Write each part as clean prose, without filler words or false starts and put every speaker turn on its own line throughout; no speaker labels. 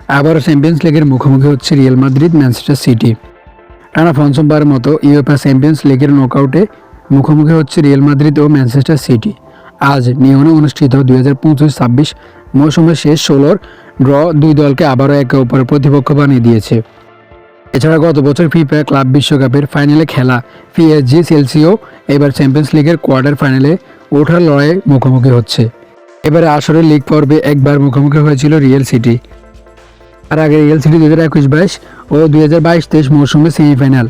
আবারও চ্যাম্পিয়ন্স লিগের মুখোমুখি হচ্ছে রিয়াল মাদ্রিদ ম্যানচেস্টার সিটি। টানা পঞ্চমবারের মতো ইউএফা চ্যাম্পিয়ন্স লিগের নকআউটে মুখোমুখি হচ্ছে রিয়াল মাদ্রিদ ও ম্যানচেস্টার সিটি। আজ নিয়নে অনুষ্ঠিত 2025-26 মৌসুমের শেষ 16-র ড্র দুই দলকে আবারও একে অপরের প্রতিপক্ষ বানিয়ে দিয়েছে। এছাড়া গত বছর ফিফা ক্লাব বিশ্বকাপের ফাইনালে খেলা পিএসজি চেলসিও এবার চ্যাম্পিয়ন্স লিগের কোয়ার্টার ফাইনালে ওঠার লড়াইয়ে মুখোমুখি হচ্ছে। এবারে আসরে লিগ পর্বে একবার মুখোমুখি হয়েছিল রিয়াল সিটি। আর আগে রিয়াল সিটি 2021-22 ও 2022-23 মৌসুমের সেমিফাইনাল,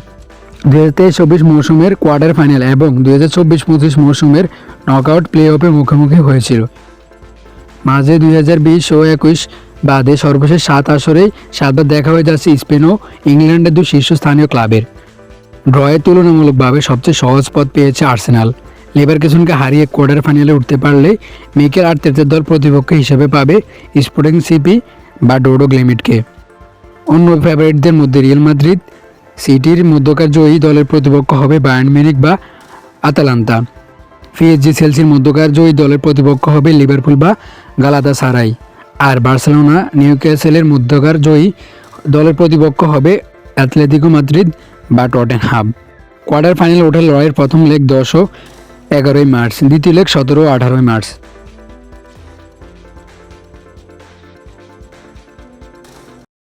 2023-24 মৌসুমের কোয়ার্টার ফাইনাল এবং 2024-25 মৌসুমের নকআউট প্লে অফে মুখোমুখি হয়েছিল। মাঝে 2020 ও 21 বাদে সর্বশেষ 7 আসরেই 7বার দেখা হয়ে যাচ্ছে স্পেন ও ইংল্যান্ডের দুই শীর্ষস্থানীয় ক্লাবের। ড্রয়ে তুলনামূলকভাবে সবচেয়ে সহজ পথ পেয়েছে আর্সেনাল। লেভারকুসেনকে হারিয়ে কোয়ার্টার ফাইনালে উঠতে পারলে মিকেল আর্তেতার দল প্রতিপক্ষ হিসেবে পাবে স্পোর্টিং সিপি বা ডোডো গ্লিমিটকে। অন্য ফেভারিটদের মধ্যে রিয়াল মাদ্রিদ সিটির মধ্যকার জয়ী দলের প্রতিপক্ষ হবে বায়ার্ন মিউনিখ বা আতালান্তা। পিএসজি চেলসির মধ্যকার জয়ী দলের প্রতিপক্ষ হবে লিভারপুল বা গালাতাসারাই। আর বার্সেলোনা নিউক্যাসলের মধ্যকার জয়ী দলের প্রতিপক্ষ হবে অ্যাথলেটিকো মাদ্রিদ বা টটেনহাম। কোয়ার্টার ফাইনালে ওঠার লড়াইয়ের প্রথম লেগ 10 ও 11 মার্চ, দ্বিতীয় লেগ 17 ও 18 মার্চ।